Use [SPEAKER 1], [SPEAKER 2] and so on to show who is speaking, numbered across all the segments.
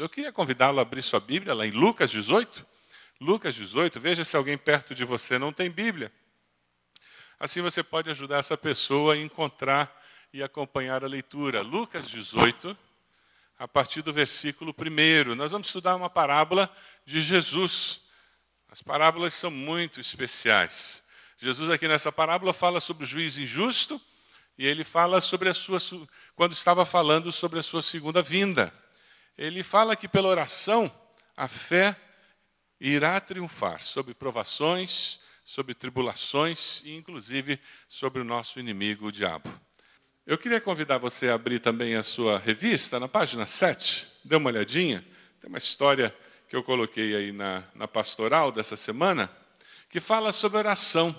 [SPEAKER 1] Eu queria convidá-lo a abrir sua Bíblia lá em Lucas 18. Lucas 18, veja se alguém perto de você não tem Bíblia. Assim você pode ajudar essa pessoa a encontrar e acompanhar a leitura. Lucas 18, a partir do versículo 1. Nós vamos estudar uma parábola de Jesus. As parábolas são muito especiais. Jesus aqui nessa parábola fala sobre o juiz injusto e ele fala sobre quando estava falando sobre a sua segunda vinda. Ele fala que pela oração a fé irá triunfar sobre provações, sobre tribulações e inclusive sobre o nosso inimigo, o diabo. Eu queria convidar você a abrir também a sua revista, na página 7, dê uma olhadinha. Tem uma história que eu coloquei aí na pastoral dessa semana, que fala sobre oração.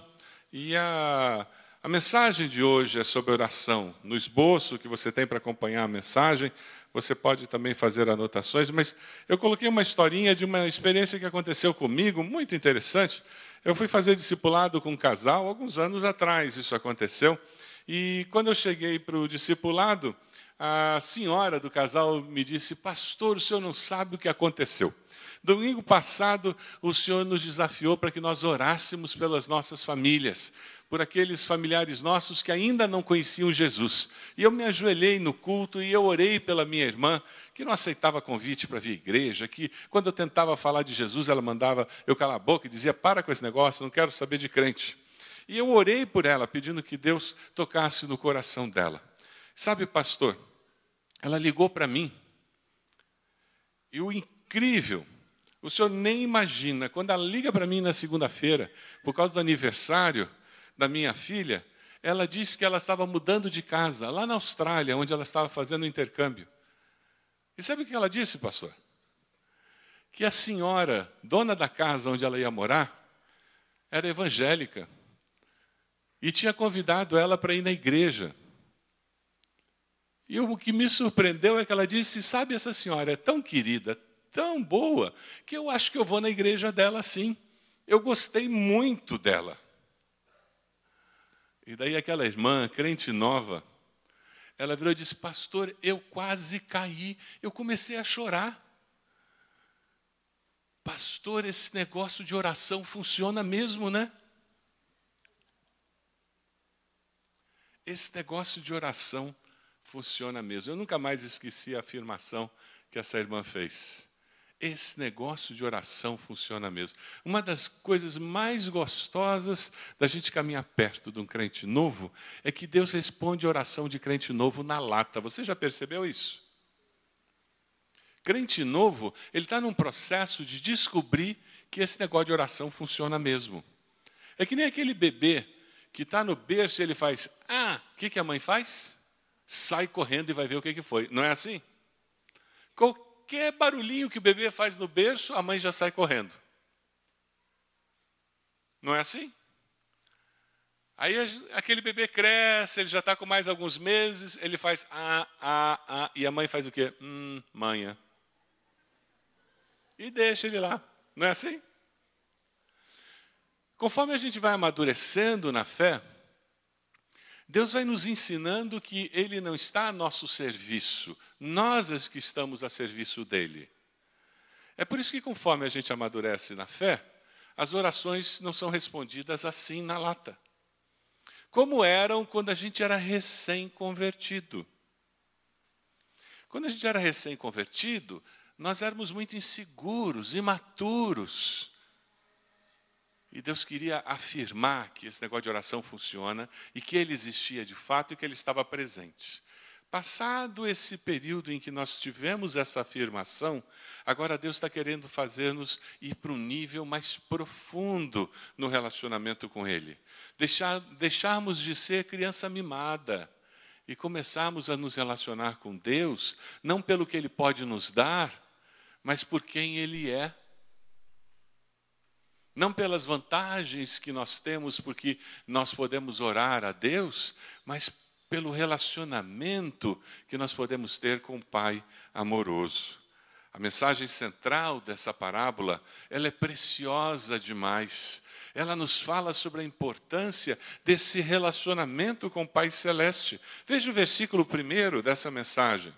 [SPEAKER 1] E a mensagem de hoje é sobre oração. No esboço que você tem para acompanhar a mensagem, você pode também fazer anotações, mas eu coloquei uma historinha de uma experiência que aconteceu comigo, muito interessante. Eu fui fazer discipulado com um casal, alguns anos atrás isso aconteceu, e quando eu cheguei para o discipulado, a senhora do casal me disse: pastor, o senhor não sabe o que aconteceu. Domingo passado, o Senhor nos desafiou para que nós orássemos pelas nossas famílias, por aqueles familiares nossos que ainda não conheciam Jesus. E eu me ajoelhei no culto e eu orei pela minha irmã, que não aceitava convite para vir à igreja, que quando eu tentava falar de Jesus, ela mandava eu calar a boca e dizia: para com esse negócio, não quero saber de crente. E eu orei por ela, pedindo que Deus tocasse no coração dela. Sabe, pastor, ela ligou para mim, e o incrível, o senhor nem imagina, quando ela liga para mim na segunda-feira, por causa do aniversário da minha filha, ela disse que ela estava mudando de casa, lá na Austrália, onde ela estava fazendo o intercâmbio. E sabe o que ela disse, pastor? Que a senhora, dona da casa onde ela ia morar, era evangélica e tinha convidado ela para ir na igreja. E o que me surpreendeu é que ela disse: sabe, essa senhora é tão querida, tão boa, que eu acho que eu vou na igreja dela sim. Eu gostei muito dela. E daí aquela irmã, crente nova, ela virou e disse: pastor, eu quase caí, eu comecei a chorar. Pastor, esse negócio de oração funciona mesmo, né? Esse negócio de oração funciona mesmo. Eu nunca mais esqueci a afirmação que essa irmã fez. Esse negócio de oração funciona mesmo. Uma das coisas mais gostosas da gente caminhar perto de um crente novo é que Deus responde a oração de crente novo na lata. Você já percebeu isso? Crente novo, ele está num processo de descobrir que esse negócio de oração funciona mesmo. É que nem aquele bebê que está no berço e ele faz: o que a mãe faz? Sai correndo e vai ver o que foi. Não é assim? Qualquer barulhinho que o bebê faz no berço, a mãe já sai correndo. Não é assim? Aí aquele bebê cresce, ele já está com mais alguns meses, ele faz e a mãe faz o quê? Manha. E deixa ele lá. Não é assim? Conforme a gente vai amadurecendo na fé, Deus vai nos ensinando que Ele não está a nosso serviço, nós é que estamos a serviço dEle. É por isso que conforme a gente amadurece na fé, as orações não são respondidas assim na lata. Como eram quando a gente era recém-convertido. Quando a gente era recém-convertido, nós éramos muito inseguros, imaturos. E Deus queria afirmar que esse negócio de oração funciona e que Ele existia de fato e que Ele estava presente. Passado esse período em que nós tivemos essa afirmação, agora Deus está querendo fazer-nos ir para um nível mais profundo no relacionamento com Ele. Deixarmos de ser criança mimada e começarmos a nos relacionar com Deus, não pelo que Ele pode nos dar, mas por quem Ele é. Não pelas vantagens que nós temos, porque nós podemos orar a Deus, mas pelo relacionamento que nós podemos ter com o Pai amoroso. A mensagem central dessa parábola, ela é preciosa demais. Ela nos fala sobre a importância desse relacionamento com o Pai Celeste. Veja o versículo 1 dessa mensagem.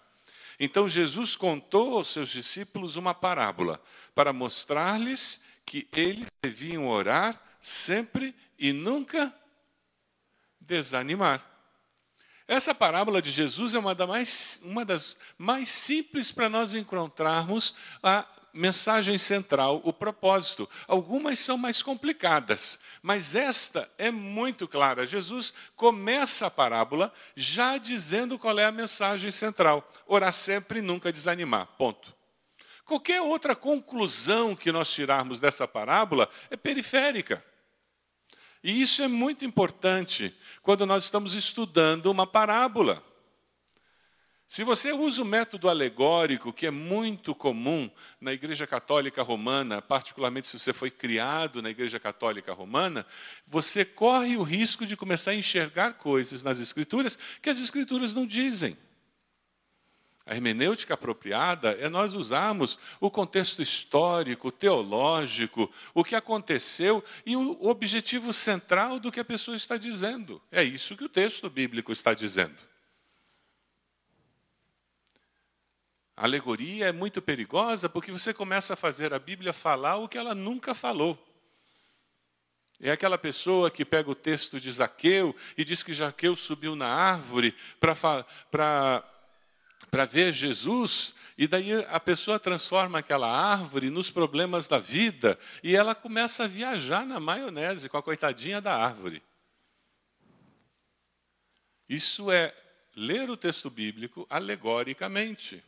[SPEAKER 1] Então Jesus contou aos seus discípulos uma parábola para mostrar-lhes que eles deviam orar sempre e nunca desanimar. Essa parábola de Jesus é uma das mais simples para nós encontrarmos a mensagem central, o propósito. Algumas são mais complicadas, mas esta é muito clara. Jesus começa a parábola já dizendo qual é a mensagem central. Orar sempre e nunca desanimar, ponto. Qualquer outra conclusão que nós tirarmos dessa parábola é periférica. E isso é muito importante quando nós estamos estudando uma parábola. Se você usa o método alegórico, que é muito comum na Igreja Católica Romana, particularmente se você foi criado na Igreja Católica Romana, você corre o risco de começar a enxergar coisas nas Escrituras que as Escrituras não dizem. A hermenêutica apropriada é nós usarmos o contexto histórico, teológico, o que aconteceu e o objetivo central do que a pessoa está dizendo. É isso que o texto bíblico está dizendo. A alegoria é muito perigosa porque você começa a fazer a Bíblia falar o que ela nunca falou. É aquela pessoa que pega o texto de Zaqueu e diz que Zaqueu subiu na árvore para ver Jesus, e daí a pessoa transforma aquela árvore nos problemas da vida, e ela começa a viajar na maionese com a coitadinha da árvore. Isso é ler o texto bíblico alegoricamente.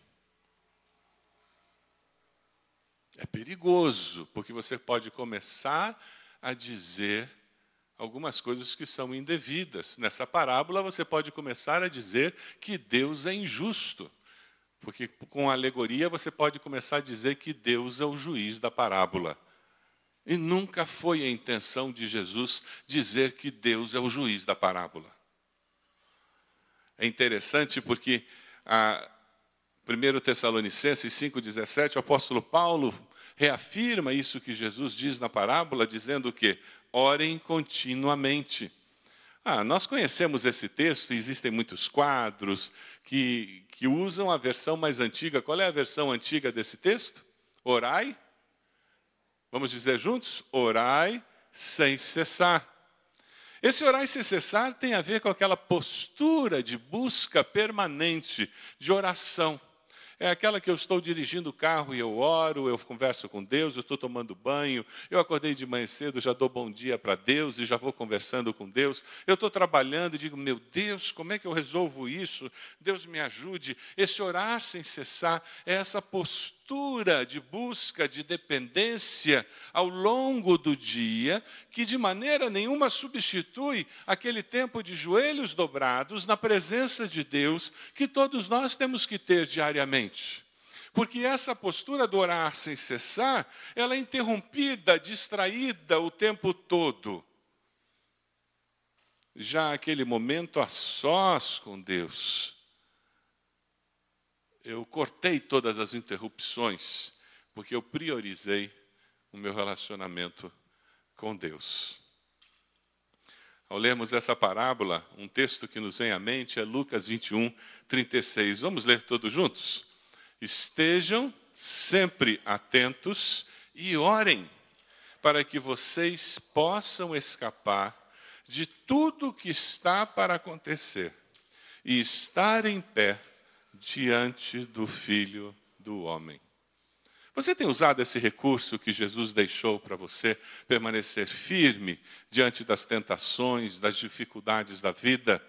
[SPEAKER 1] É perigoso, porque você pode começar a dizer algumas coisas que são indevidas. Nessa parábola, você pode começar a dizer que Deus é injusto. Porque com a alegoria você pode começar a dizer que Deus é o juiz da parábola. E nunca foi a intenção de Jesus dizer que Deus é o juiz da parábola. É interessante porque a 1 Tessalonicenses 5,17, o apóstolo Paulo reafirma isso que Jesus diz na parábola, dizendo que orem continuamente. Nós conhecemos esse texto, existem muitos quadros que usam a versão mais antiga. Qual é a versão antiga desse texto? Orai, vamos dizer juntos? Orai sem cessar. Esse orai sem cessar tem a ver com aquela postura de busca permanente, de oração. É aquela que eu estou dirigindo o carro e eu oro, eu converso com Deus, eu estou tomando banho, eu acordei de manhã cedo, já dou bom dia para Deus e já vou conversando com Deus. Eu estou trabalhando e digo, meu Deus, como é que eu resolvo isso? Deus me ajude. Esse orar sem cessar é essa postura de busca, de dependência ao longo do dia, que de maneira nenhuma substitui aquele tempo de joelhos dobrados na presença de Deus que todos nós temos que ter diariamente. Porque essa postura do orar sem cessar, ela é interrompida, distraída o tempo todo. Já aquele momento a sós com Deus, eu cortei todas as interrupções, porque eu priorizei o meu relacionamento com Deus. Ao lermos essa parábola, um texto que nos vem à mente é Lucas 21, 36. Vamos ler todos juntos? Estejam sempre atentos e orem, para que vocês possam escapar de tudo que está para acontecer e estar em pé diante do Filho do Homem. Você tem usado esse recurso que Jesus deixou para você permanecer firme diante das tentações, das dificuldades da vida?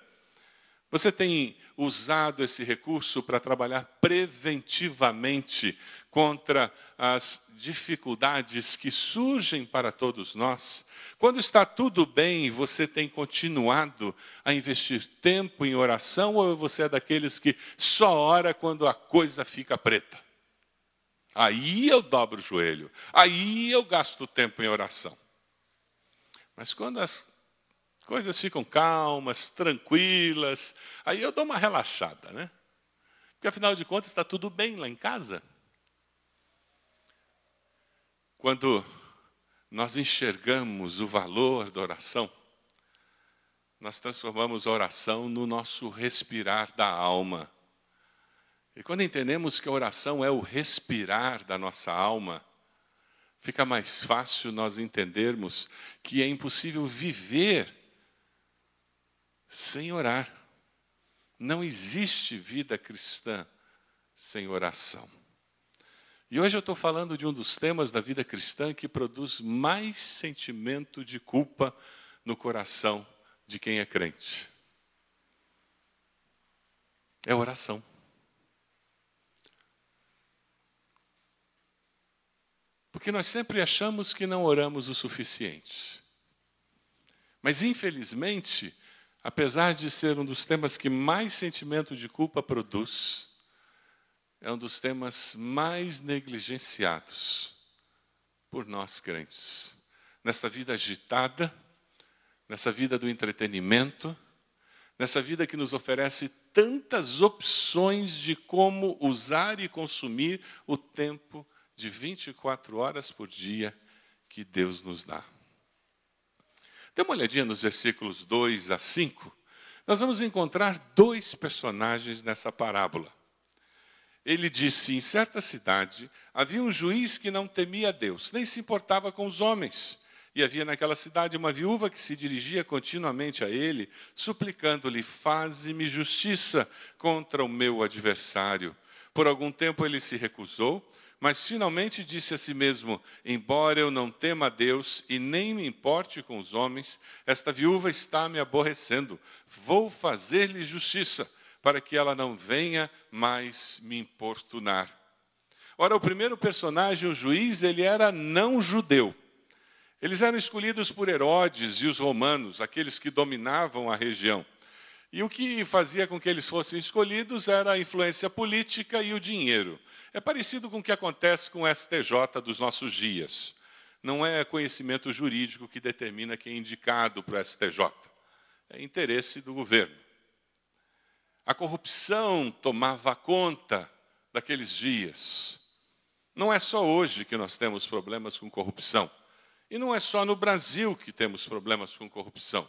[SPEAKER 1] Você tem usado esse recurso para trabalhar preventivamente contra as dificuldades que surgem para todos nós? Quando está tudo bem, você tem continuado a investir tempo em oração, ou você é daqueles que só ora quando a coisa fica preta? Aí eu dobro o joelho, aí eu gasto tempo em oração. Mas quando as coisas ficam calmas, tranquilas, aí eu dou uma relaxada, né? Porque afinal de contas está tudo bem lá em casa. Quando nós enxergamos o valor da oração, nós transformamos a oração no nosso respirar da alma. E quando entendemos que a oração é o respirar da nossa alma, fica mais fácil nós entendermos que é impossível viver sem orar. Não existe vida cristã sem oração. E hoje eu estou falando de um dos temas da vida cristã que produz mais sentimento de culpa no coração de quem é crente. É oração. Porque nós sempre achamos que não oramos o suficiente. Mas, infelizmente, apesar de ser um dos temas que mais sentimento de culpa produz, é um dos temas mais negligenciados por nós crentes. Nessa vida agitada, nessa vida do entretenimento, nessa vida que nos oferece tantas opções de como usar e consumir o tempo de 24 horas por dia que Deus nos dá. Dê uma olhadinha nos versículos 2 a 5. Nós vamos encontrar dois personagens nessa parábola. Ele disse, em certa cidade, havia um juiz que não temia a Deus, nem se importava com os homens. E havia naquela cidade uma viúva que se dirigia continuamente a ele, suplicando-lhe, faze-me justiça contra o meu adversário. Por algum tempo ele se recusou, mas finalmente disse a si mesmo, embora eu não tema a Deus e nem me importe com os homens, esta viúva está me aborrecendo. Vou fazer-lhe justiça, para que ela não venha mais me importunar. Ora, o primeiro personagem, o juiz, ele era não judeu. Eles eram escolhidos por Herodes e os romanos, aqueles que dominavam a região. E o que fazia com que eles fossem escolhidos era a influência política e o dinheiro. É parecido com o que acontece com o STJ dos nossos dias. Não é conhecimento jurídico que determina quem é indicado para o STJ. É interesse do governo. A corrupção tomava conta daqueles dias. Não é só hoje que nós temos problemas com corrupção. E não é só no Brasil que temos problemas com corrupção.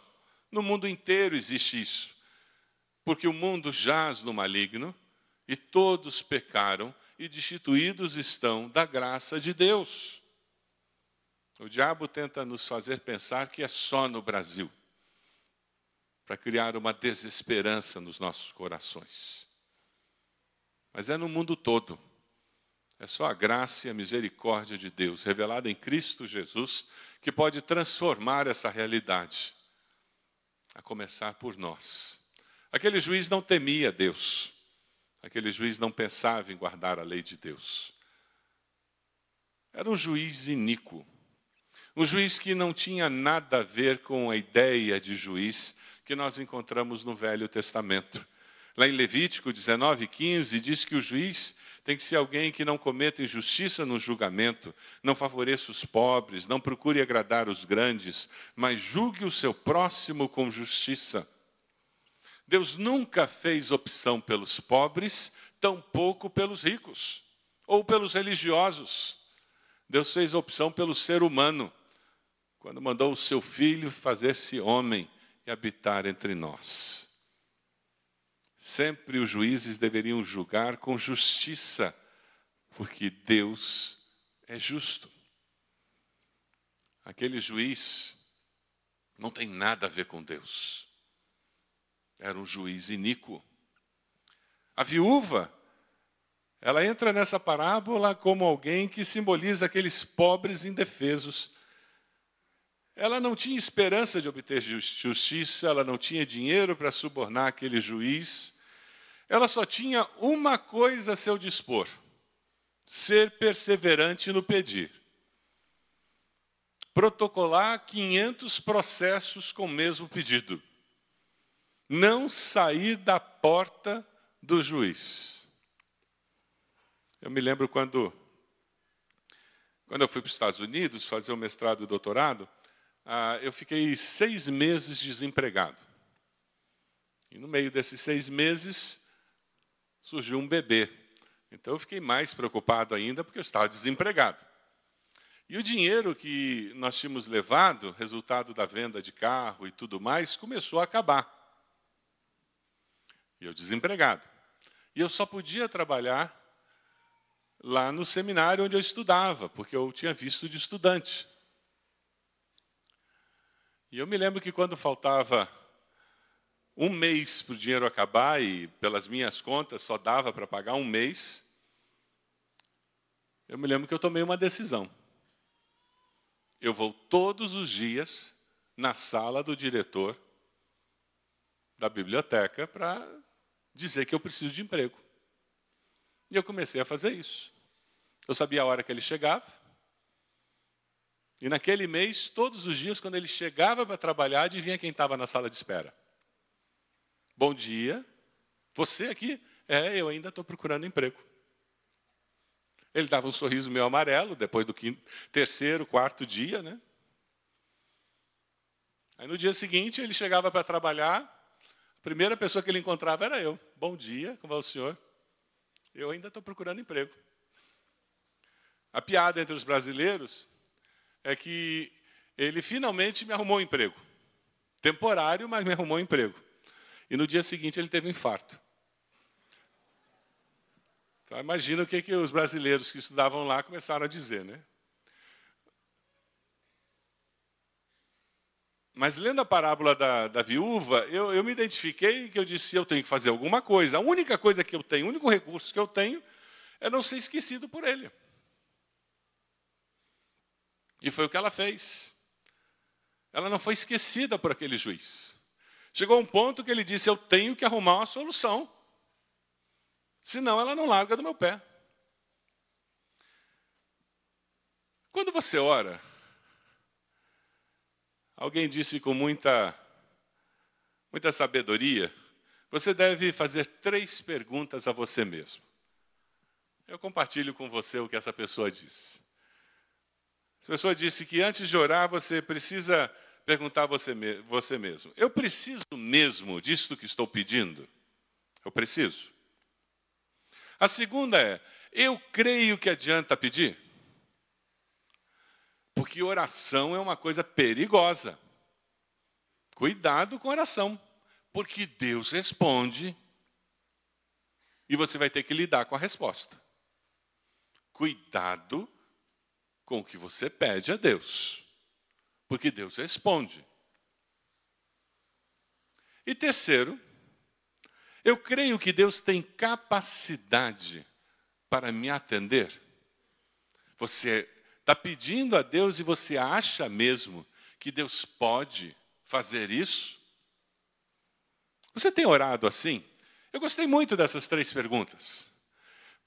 [SPEAKER 1] No mundo inteiro existe isso. Porque o mundo jaz no maligno e todos pecaram e destituídos estão da graça de Deus. O diabo tenta nos fazer pensar que é só no Brasil, para criar uma desesperança nos nossos corações. Mas é no mundo todo. É só a graça e a misericórdia de Deus, revelada em Cristo Jesus, que pode transformar essa realidade, a começar por nós. Aquele juiz não temia Deus. Aquele juiz não pensava em guardar a lei de Deus. Era um juiz iníquo. Um juiz que não tinha nada a ver com a ideia de juiz que nós encontramos no Velho Testamento. Lá em Levítico 19:15, diz que o juiz tem que ser alguém que não cometa injustiça no julgamento, não favoreça os pobres, não procure agradar os grandes, mas julgue o seu próximo com justiça. Deus nunca fez opção pelos pobres, tampouco pelos ricos, ou pelos religiosos. Deus fez opção pelo ser humano, quando mandou o seu Filho fazer-se homem e habitar entre nós. Sempre os juízes deveriam julgar com justiça, porque Deus é justo. Aquele juiz não tem nada a ver com Deus. Era um juiz iníquo. A viúva, ela entra nessa parábola como alguém que simboliza aqueles pobres indefesos. Ela não tinha esperança de obter justiça, ela não tinha dinheiro para subornar aquele juiz. Ela só tinha uma coisa a seu dispor: ser perseverante no pedir. Protocolar 500 processos com o mesmo pedido. Não sair da porta do juiz. Eu me lembro quando eu fui para os Estados Unidos fazer o mestrado e o doutorado, eu fiquei 6 meses desempregado. E no meio desses 6 meses, surgiu um bebê. Então eu fiquei mais preocupado ainda, porque eu estava desempregado. E o dinheiro que nós tínhamos levado, resultado da venda de carro e tudo mais, começou a acabar. E eu desempregado. E eu só podia trabalhar lá no seminário onde eu estudava, porque eu tinha visto de estudante. E eu me lembro que quando faltava um mês para o dinheiro acabar, e pelas minhas contas só dava para pagar um mês, eu me lembro que eu tomei uma decisão. Eu vou todos os dias na sala do diretor da biblioteca para dizer que eu preciso de emprego. E eu comecei a fazer isso. Eu sabia a hora que ele chegava. E naquele mês, todos os dias, quando ele chegava para trabalhar, adivinha quem estava na sala de espera? Bom dia. Você aqui? Eu ainda estou procurando emprego. Ele dava um sorriso meio amarelo, depois do terceiro, quarto dia, né? Aí no dia seguinte, ele chegava para trabalhar, a primeira pessoa que ele encontrava era eu. Bom dia, como vai o senhor? Eu ainda estou procurando emprego. A piada entre os brasileiros é que ele finalmente me arrumou um emprego. Temporário, mas me arrumou um emprego. E no dia seguinte ele teve um infarto. Então imagina o que os brasileiros que estudavam lá começaram a dizer, né? Mas lendo a parábola da viúva, eu me identifiquei que eu disse, eu tenho que fazer alguma coisa. A única coisa que eu tenho, o único recurso que eu tenho, é não ser esquecido por ele. E foi o que ela fez. Ela não foi esquecida por aquele juiz. Chegou um ponto que ele disse, eu tenho que arrumar uma solução. Senão ela não larga do meu pé. Quando você ora, alguém disse com muita sabedoria, você deve fazer 3 perguntas a você mesmo. Eu compartilho com você o que essa pessoa disse. Essa pessoa disse que antes de orar, você precisa perguntar a você mesmo. Eu preciso mesmo disto que estou pedindo? Eu preciso. A segunda é, eu creio que adianta pedir? Porque oração é uma coisa perigosa. Cuidado com oração, porque Deus responde e você vai ter que lidar com a resposta. Cuidado com o que você pede a Deus, porque Deus responde. E terceiro, eu creio que Deus tem capacidade para me atender. Você está pedindo a Deus e você acha mesmo que Deus pode fazer isso? Você tem orado assim? Eu gostei muito dessas 3 perguntas.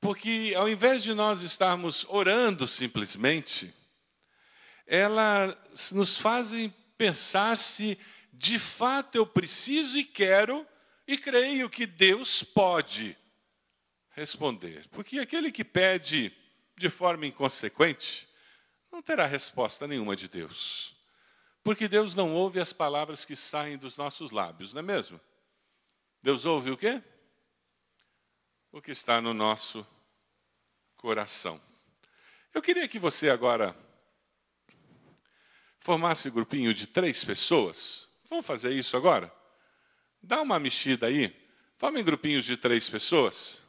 [SPEAKER 1] Porque ao invés de nós estarmos orando simplesmente, elas nos fazem pensar se de fato eu preciso e quero e creio que Deus pode responder. Porque aquele que pede de forma inconsequente não terá resposta nenhuma de Deus. Porque Deus não ouve as palavras que saem dos nossos lábios, não é mesmo? Deus ouve o quê? O que está no nosso coração. Eu queria que você agora formasse um grupinho de 3 pessoas. Vamos fazer isso agora? Dá uma mexida aí. Formem grupinhos de 3 pessoas.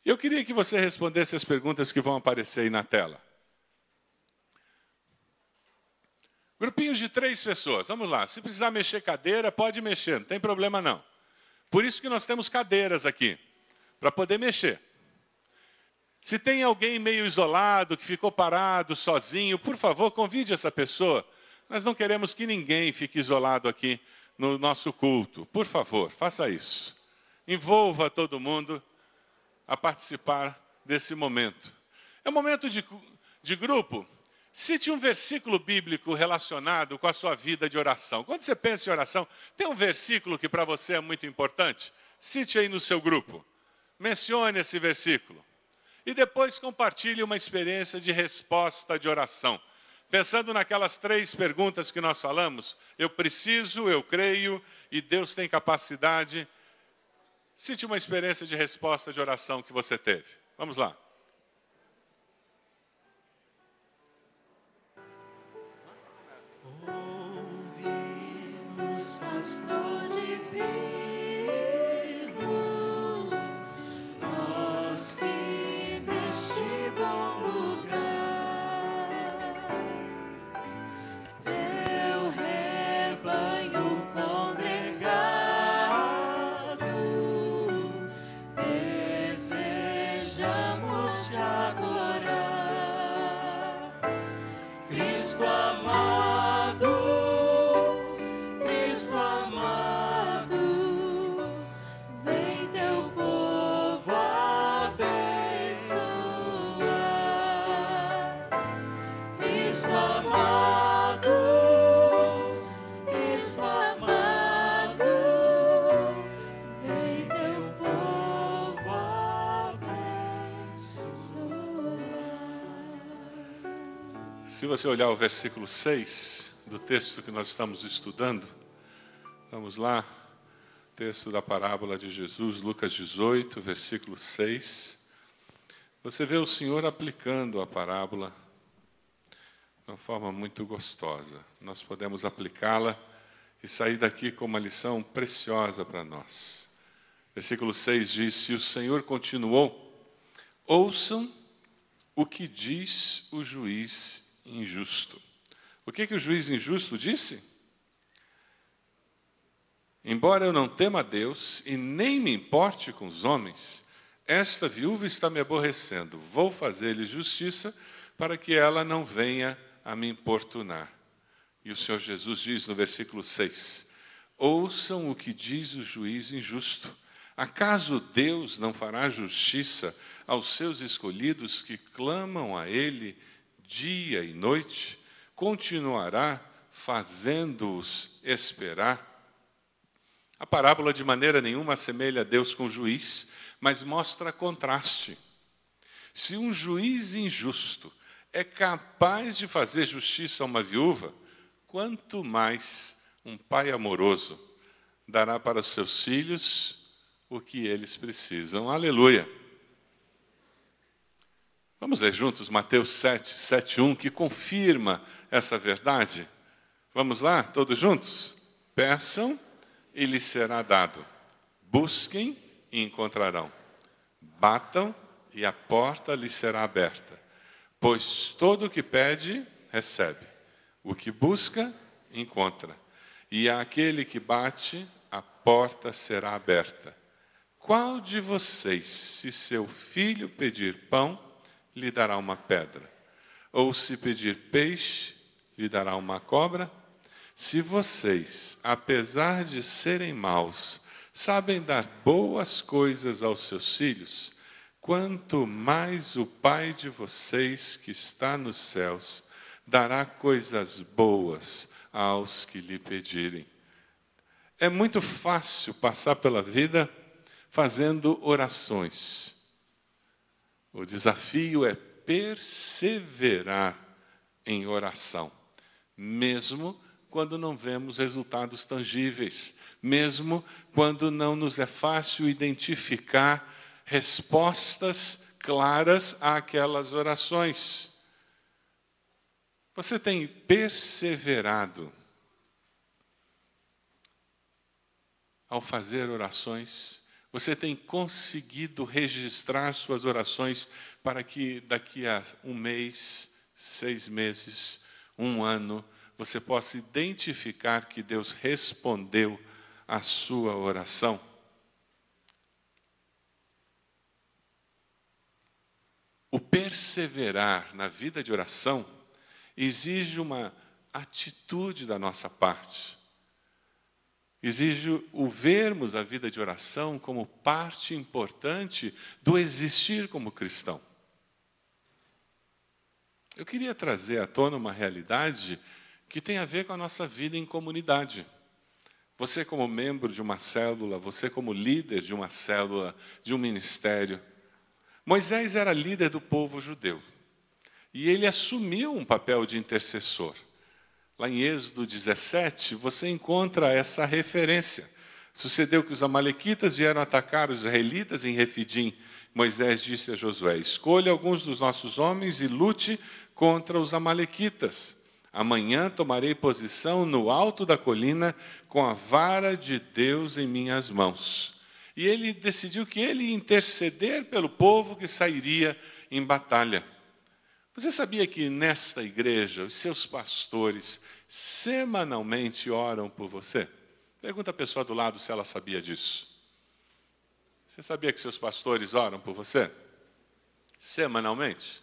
[SPEAKER 1] Eu queria que você respondesse as perguntas que vão aparecer aí na tela. Grupinhos de 3 pessoas. Vamos lá. Se precisar mexer cadeira, pode mexer. Não tem problema não. Por isso que nós temos cadeiras aqui. Para poder mexer. Se tem alguém meio isolado, que ficou parado, sozinho, por favor, convide essa pessoa. Nós não queremos que ninguém fique isolado aqui no nosso culto. Por favor, faça isso. Envolva todo mundo a participar desse momento. É um momento de grupo. Cite um versículo bíblico relacionado com a sua vida de oração. Quando você pensa em oração, tem um versículo que para você é muito importante? Cite aí no seu grupo. Mencione esse versículo. E depois compartilhe uma experiência de resposta de oração. Pensando naquelas 3 perguntas que nós falamos, eu preciso, eu creio, e Deus tem capacidade. Cite uma experiência de resposta de oração que você teve. Vamos lá.
[SPEAKER 2] Ouve-nos, pastor divino,
[SPEAKER 1] Se você olhar o versículo 6 do texto que nós estamos estudando, vamos lá, texto da parábola de Jesus, Lucas 18, versículo 6. Você vê o Senhor aplicando a parábola de uma forma muito gostosa. Nós podemos aplicá-la e sair daqui com uma lição preciosa para nós. Versículo 6 diz: se o Senhor continuou, ouçam o que diz o juiz injusto. O que o juiz injusto disse? Embora eu não tema a Deus e nem me importe com os homens, esta viúva está me aborrecendo. Vou fazer-lhe justiça para que ela não venha a me importunar. E o Senhor Jesus diz no versículo 6, ouçam o que diz o juiz injusto. Acaso Deus não fará justiça aos seus escolhidos que clamam a Ele dia e noite? Continuará fazendo-os esperar? A parábola de maneira nenhuma assemelha a Deus com juiz, mas mostra contraste. Se um juiz injusto é capaz de fazer justiça a uma viúva, quanto mais um pai amoroso dará para os seus filhos o que eles precisam. Aleluia! Vamos ler juntos Mateus 7:1, que confirma essa verdade. Vamos lá, todos juntos? Peçam e lhes será dado. Busquem e encontrarão. Batam e a porta lhes será aberta. Pois todo o que pede, recebe. O que busca, encontra. E àquele que bate, a porta será aberta. Qual de vocês, se seu filho pedir pão, lhe dará uma pedra? Ou se pedir peixe, lhe dará uma cobra? Se vocês, apesar de serem maus, sabem dar boas coisas aos seus filhos, quanto mais o Pai de vocês que está nos céus dará coisas boas aos que lhe pedirem. É muito fácil passar pela vida fazendo orações. O desafio é perseverar em oração, mesmo quando não vemos resultados tangíveis, mesmo quando não nos é fácil identificar respostas claras àquelas orações. Você tem perseverado ao fazer orações? Você tem conseguido registrar suas orações para que daqui a um mês, 6 meses, 1 ano, você possa identificar que Deus respondeu à sua oração? O perseverar na vida de oração exige uma atitude da nossa parte. Exige o vermos a vida de oração como parte importante do existir como cristão. Eu queria trazer à tona uma realidade que tem a ver com a nossa vida em comunidade. Você como membro de uma célula, você como líder de uma célula, de um ministério. Moisés era líder do povo judeu. E ele assumiu um papel de intercessor. Lá em Êxodo 17, você encontra essa referência. Sucedeu que os amalequitas vieram atacar os israelitas em Refidim. Moisés disse a Josué, escolha alguns dos nossos homens e lute contra os amalequitas. Amanhã tomarei posição no alto da colina com a vara de Deus em minhas mãos. E ele decidiu que ele ia interceder pelo povo que sairia em batalha. Você sabia que nesta igreja os seus pastores semanalmente oram por você? Pergunta a pessoa do lado se ela sabia disso. Você sabia que seus pastores oram por você? Semanalmente?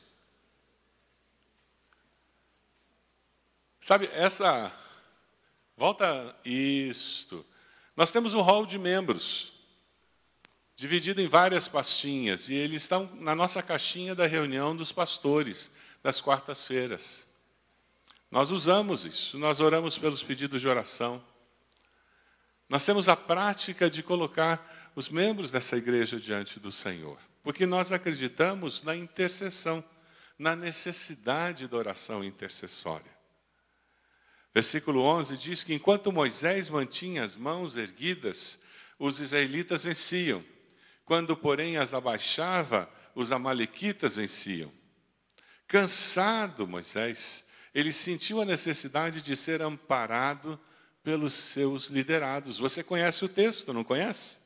[SPEAKER 1] Sabe, essa... Volta isto. Nós temos um hall de membros, dividido em várias pastinhas, e eles estão na nossa caixinha da reunião dos pastores, das quartas-feiras. Nós usamos isso, nós oramos pelos pedidos de oração. Nós temos a prática de colocar os membros dessa igreja diante do Senhor, porque nós acreditamos na intercessão, na necessidade da oração intercessória. Versículo 11 diz que enquanto Moisés mantinha as mãos erguidas, os israelitas venciam. Quando, porém, as abaixava, os amalequitas venciam. Cansado, Moisés, ele sentiu a necessidade de ser amparado pelos seus liderados. Você conhece o texto, não conhece?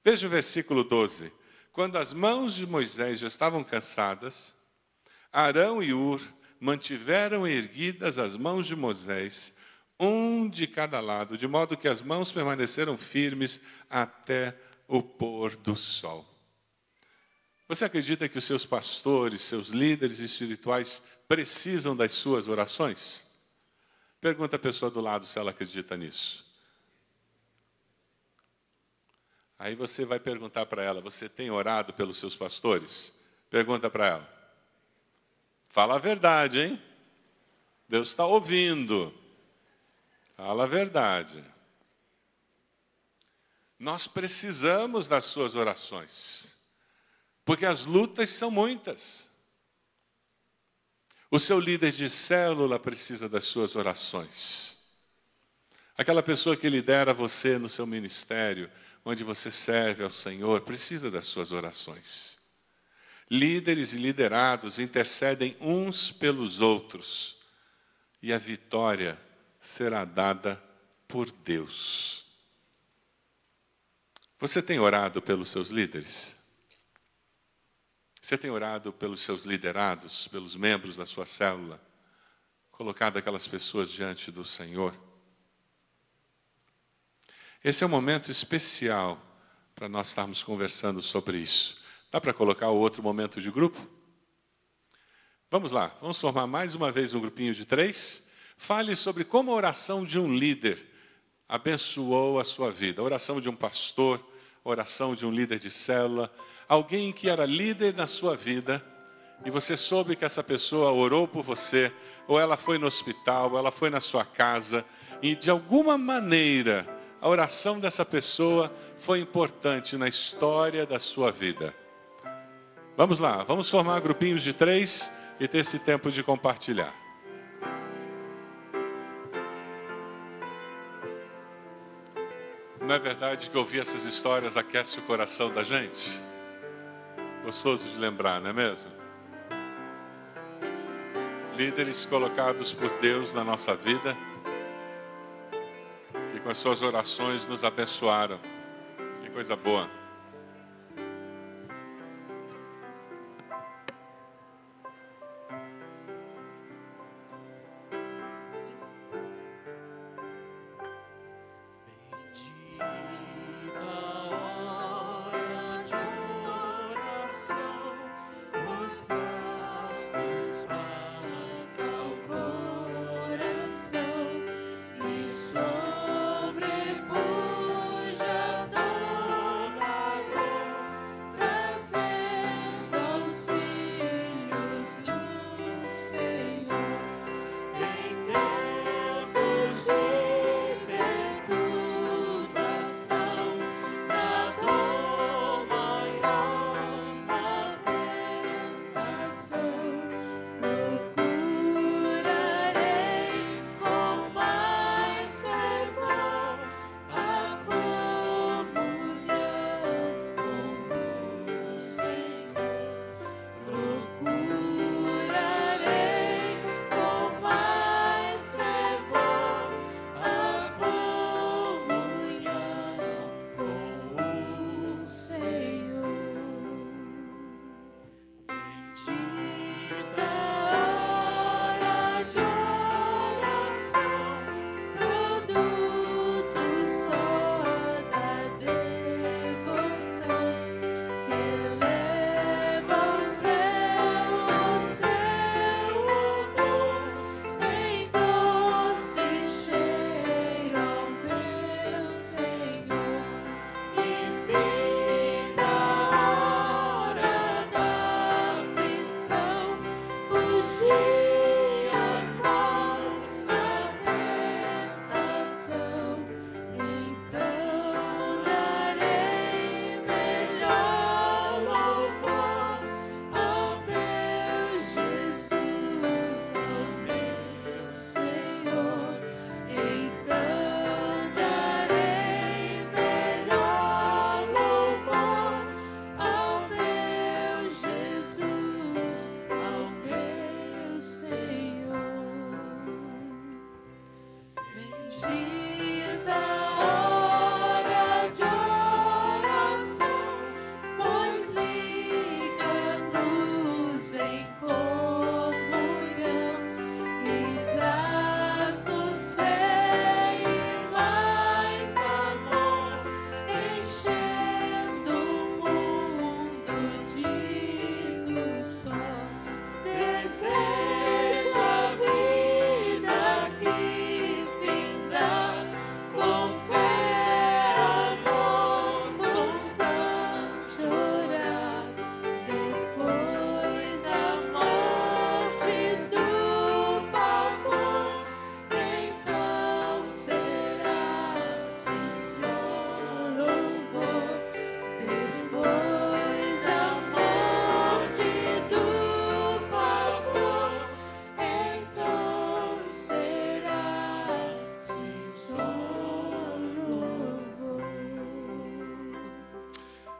[SPEAKER 1] Veja o versículo 12. Quando as mãos de Moisés já estavam cansadas, Arão e Hur mantiveram erguidas as mãos de Moisés, um de cada lado, de modo que as mãos permaneceram firmes até o pôr do sol. Você acredita que os seus pastores, seus líderes espirituais precisam das suas orações? Pergunta a pessoa do lado se ela acredita nisso. Aí você vai perguntar para ela, você tem orado pelos seus pastores? Pergunta para ela. Fala a verdade, hein? Deus está ouvindo. Fala a verdade. Nós precisamos das suas orações, porque as lutas são muitas. O seu líder de célula precisa das suas orações. Aquela pessoa que lidera você no seu ministério, onde você serve ao Senhor, precisa das suas orações. Líderes e liderados intercedem uns pelos outros, e a vitória será dada por Deus. Você tem orado pelos seus líderes? Você tem orado pelos seus liderados, pelos membros da sua célula? Colocado aquelas pessoas diante do Senhor? Esse é um momento especial para nós estarmos conversando sobre isso. Dá para colocar o outro momento de grupo? Vamos lá, vamos formar mais uma vez um grupinho de 3. Fale sobre como a oração de um líder abençoou a sua vida. A oração de um pastor, a oração de um líder de célula, alguém que era líder na sua vida e você soube que essa pessoa orou por você, ou ela foi no hospital, ou ela foi na sua casa, e de alguma maneira a oração dessa pessoa foi importante na história da sua vida. Vamos lá, vamos formar grupinhos de 3 e ter esse tempo de compartilhar. Não é verdade que ouvir essas histórias aquece o coração da gente? Gostoso de lembrar, não é mesmo? Líderes colocados por Deus na nossa vida, que com as suas orações nos abençoaram. Que coisa boa.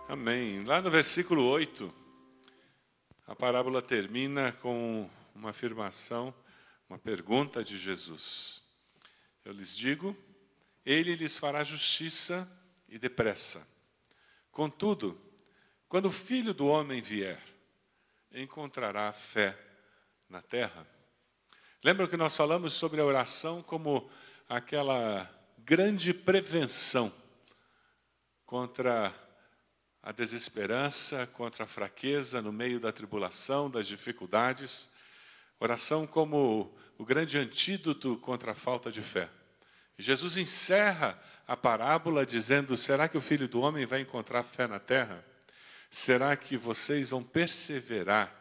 [SPEAKER 1] Amém. Lá no versículo 8, a parábola termina com uma afirmação, uma pergunta de Jesus. Eu lhes digo, ele lhes fará justiça e depressa. Contudo, quando o Filho do Homem vier, encontrará fé na terra? Lembram que nós falamos sobre a oração como aquela grande prevenção contra a desesperança, contra a fraqueza no meio da tribulação, das dificuldades. Oração como o grande antídoto contra a falta de fé. E Jesus encerra a parábola dizendo, será que o Filho do Homem vai encontrar fé na terra? Será que vocês vão perseverar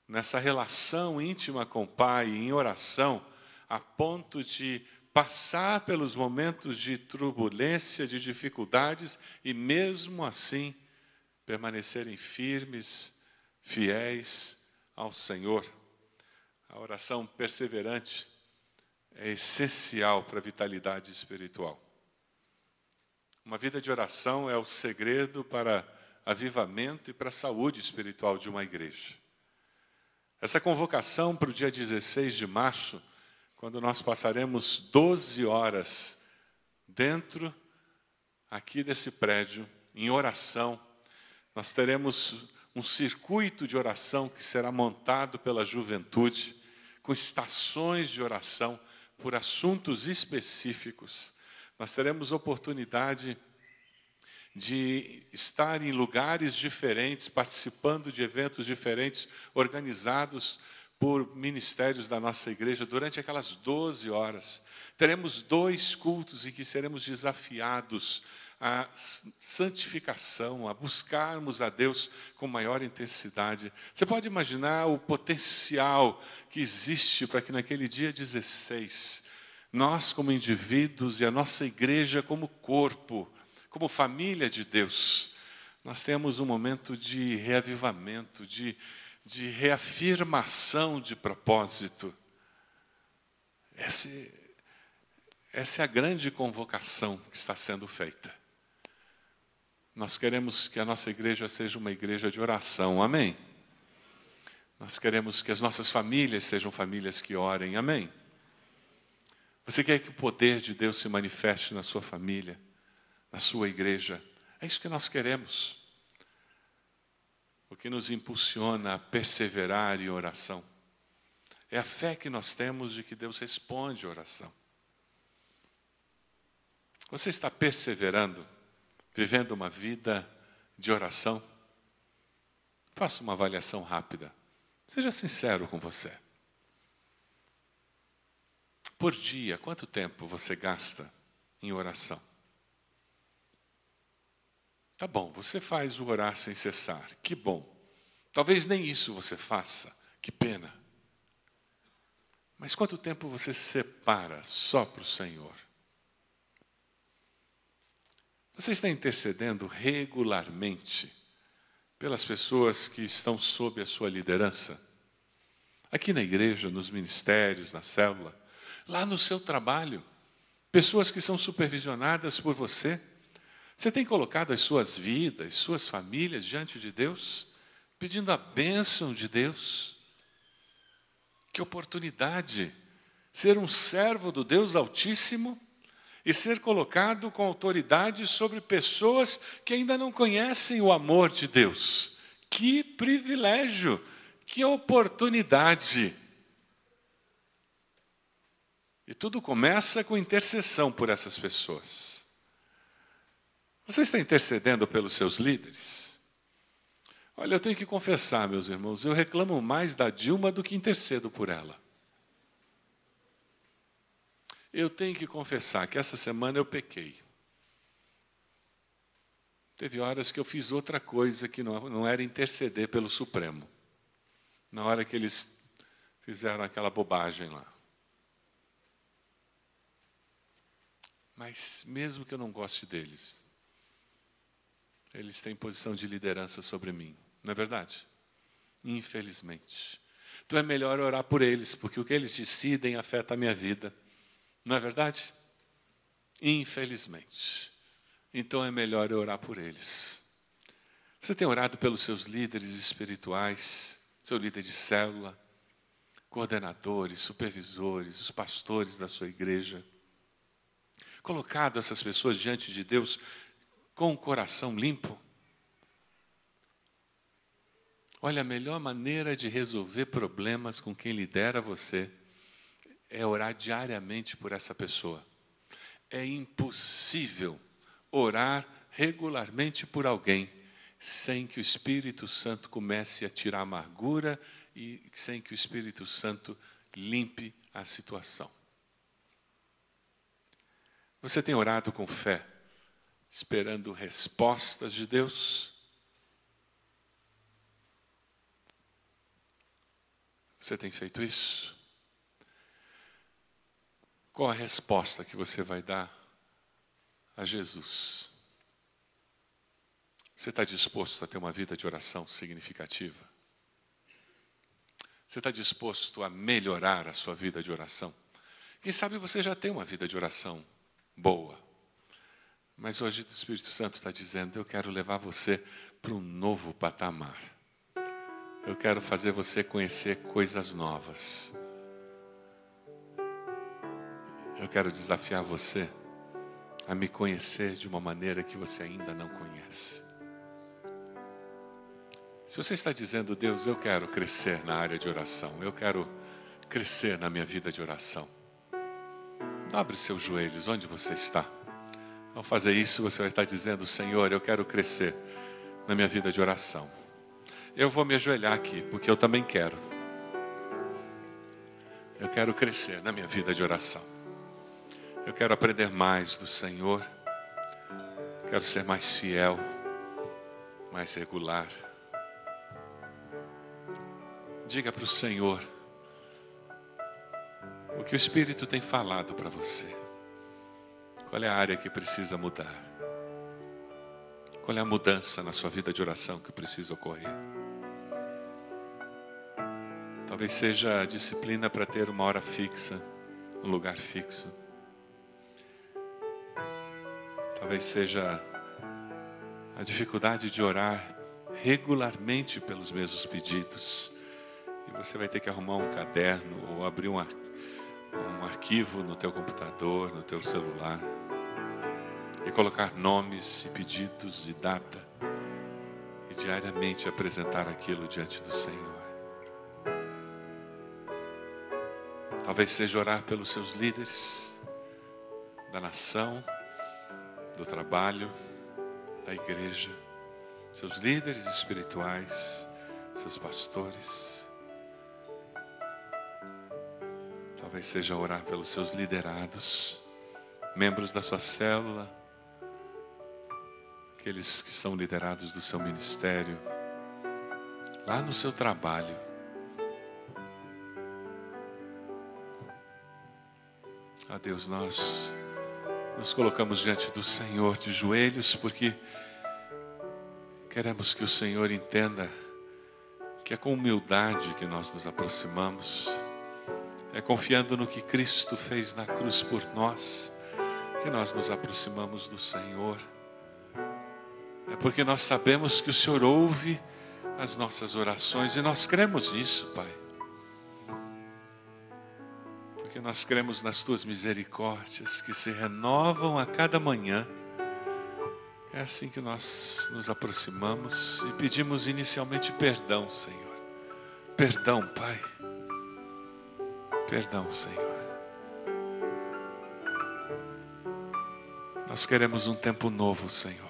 [SPEAKER 1] nessa relação íntima com o Pai, em oração, a ponto de passar pelos momentos de turbulência, de dificuldades, e mesmo assim permanecerem firmes, fiéis ao Senhor? A oração perseverante é essencial para a vitalidade espiritual. Uma vida de oração é o segredo para avivamento e para a saúde espiritual de uma igreja. Essa convocação para o dia 16 de março, quando nós passaremos 12 horas dentro aqui desse prédio, em oração, nós teremos um circuito de oração que será montado pela juventude, com estações de oração por assuntos específicos. Nós teremos oportunidade de estar em lugares diferentes, participando de eventos diferentes, organizados por ministérios da nossa igreja durante aquelas 12 horas. Teremos 2 cultos em que seremos desafiados à santificação, a buscarmos a Deus com maior intensidade. Você pode imaginar o potencial que existe para que naquele dia 16, nós como indivíduos e a nossa igreja como corpo, como família de Deus, nós temos um momento de reavivamento, de reafirmação de propósito. Essa é a grande convocação que está sendo feita. Nós queremos que a nossa igreja seja uma igreja de oração, amém? Nós queremos que as nossas famílias sejam famílias que orem, amém? Você quer que o poder de Deus se manifeste na sua família, na sua igreja? É isso que nós queremos. O que nos impulsiona a perseverar em oração é a fé que nós temos de que Deus responde a oração. Você está perseverando, vivendo uma vida de oração? Faça uma avaliação rápida. Seja sincero com você. Por dia, quanto tempo você gasta em oração? Tá bom, você faz o orar sem cessar, que bom. Talvez nem isso você faça, que pena. Mas quanto tempo você separa só para o Senhor? Você está intercedendo regularmente pelas pessoas que estão sob a sua liderança? Aqui na igreja, nos ministérios, na célula, lá no seu trabalho, pessoas que são supervisionadas por você. Você tem colocado as suas vidas, suas famílias diante de Deus, pedindo a bênção de Deus? Que oportunidade ser um servo do Deus Altíssimo e ser colocado com autoridade sobre pessoas que ainda não conhecem o amor de Deus. Que privilégio, que oportunidade. E tudo começa com intercessão por essas pessoas. Você está intercedendo pelos seus líderes? Olha, eu tenho que confessar, meus irmãos, eu reclamo mais da Dilma do que intercedo por ela. Eu tenho que confessar que essa semana eu pequei. Teve horas que eu fiz outra coisa que não era interceder pelo Supremo. Na hora que eles fizeram aquela bobagem lá. Mas mesmo que eu não goste deles, eles têm posição de liderança sobre mim. Não é verdade? Infelizmente. Então é melhor orar por eles, porque o que eles decidem afeta a minha vida. Não é verdade? Infelizmente. Então é melhor eu orar por eles. Você tem orado pelos seus líderes espirituais, seu líder de célula, coordenadores, supervisores, os pastores da sua igreja. Colocado essas pessoas diante de Deus com o coração limpo. Olha, a melhor maneira de resolver problemas com quem lidera você é orar diariamente por essa pessoa. É impossível orar regularmente por alguém sem que o Espírito Santo comece a tirar a amargura e sem que o Espírito Santo limpe a situação. Você tem orado com fé, esperando respostas de Deus? Você tem feito isso? Qual a resposta que você vai dar a Jesus? Você está disposto a ter uma vida de oração significativa? Você está disposto a melhorar a sua vida de oração? Quem sabe você já tem uma vida de oração boa. Mas hoje o Espírito Santo está dizendo, eu quero levar você para um novo patamar. Eu quero fazer você conhecer coisas novas. Eu quero desafiar você a me conhecer de uma maneira que você ainda não conhece. Se você está dizendo, Deus, eu quero crescer na área de oração, eu quero crescer na minha vida de oração. Dobre seus joelhos onde você está. Ao fazer isso, você vai estar dizendo, Senhor, eu quero crescer na minha vida de oração. Eu vou me ajoelhar aqui, porque eu também quero. Eu quero crescer na minha vida de oração. Eu quero aprender mais do Senhor. Quero ser mais fiel, mais regular. Diga para o Senhor o que o Espírito tem falado para você. Qual é a área que precisa mudar? Qual é a mudança na sua vida de oração que precisa ocorrer? Talvez seja a disciplina para ter uma hora fixa, um lugar fixo. Talvez seja a dificuldade de orar regularmente pelos mesmos pedidos. E você vai ter que arrumar um caderno ou abrir um arquivo no teu computador, no teu celular. E colocar nomes e pedidos e data. E diariamente apresentar aquilo diante do Senhor. Talvez seja orar pelos seus líderes da nação, do trabalho, da igreja, seus líderes espirituais, seus pastores. Talvez seja orar pelos seus liderados, membros da sua célula, aqueles que são liderados do seu ministério, lá no seu trabalho. A Deus, nós nos colocamos diante do Senhor de joelhos, porque queremos que o Senhor entenda que é com humildade que nós nos aproximamos, é confiando no que Cristo fez na cruz por nós, que nós nos aproximamos do Senhor. É porque nós sabemos que o Senhor ouve as nossas orações e nós cremos nisso, Pai. Porque nós cremos nas Tuas misericórdias que se renovam a cada manhã. É assim que nós nos aproximamos e pedimos inicialmente perdão, Senhor. Perdão, Pai. Perdão, Senhor. Nós queremos um tempo novo, Senhor.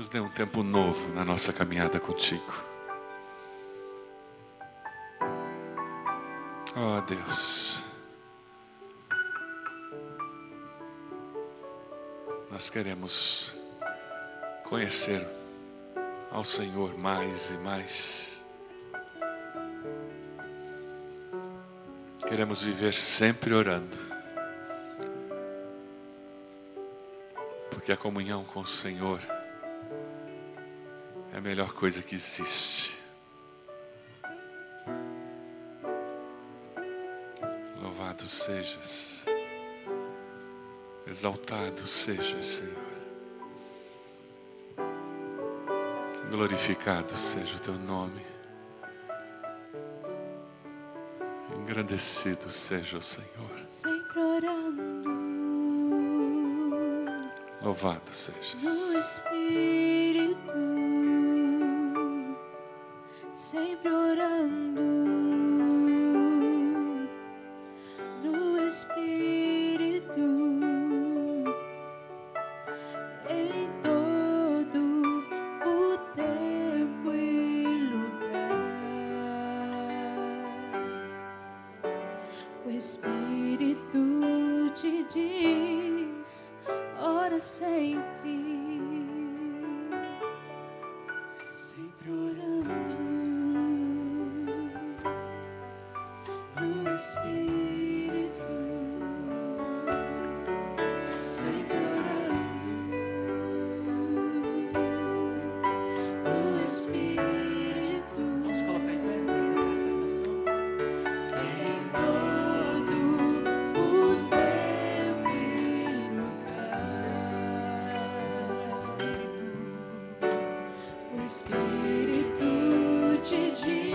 [SPEAKER 1] Nos dê um tempo novo na nossa caminhada contigo. Oh, Deus. Nós queremos conhecer ao Senhor mais e mais. Queremos viver sempre orando. Porque a comunhão com o Senhor é a melhor coisa que existe. Louvado sejas, exaltado sejas, Senhor. Glorificado seja o teu nome. Engrandecido seja o Senhor.
[SPEAKER 2] Sempre orando.
[SPEAKER 1] Louvado sejas.
[SPEAKER 2] No Espírito, sempre orando. No Espírito, em todo o tempo e lugar. O Espírito te diz: ora sempre, sempre orando. No Espírito, sempre orando. No Espírito, vamos colocar em pé essa canção. Em todo o tempo e lugar. O Espírito te diz: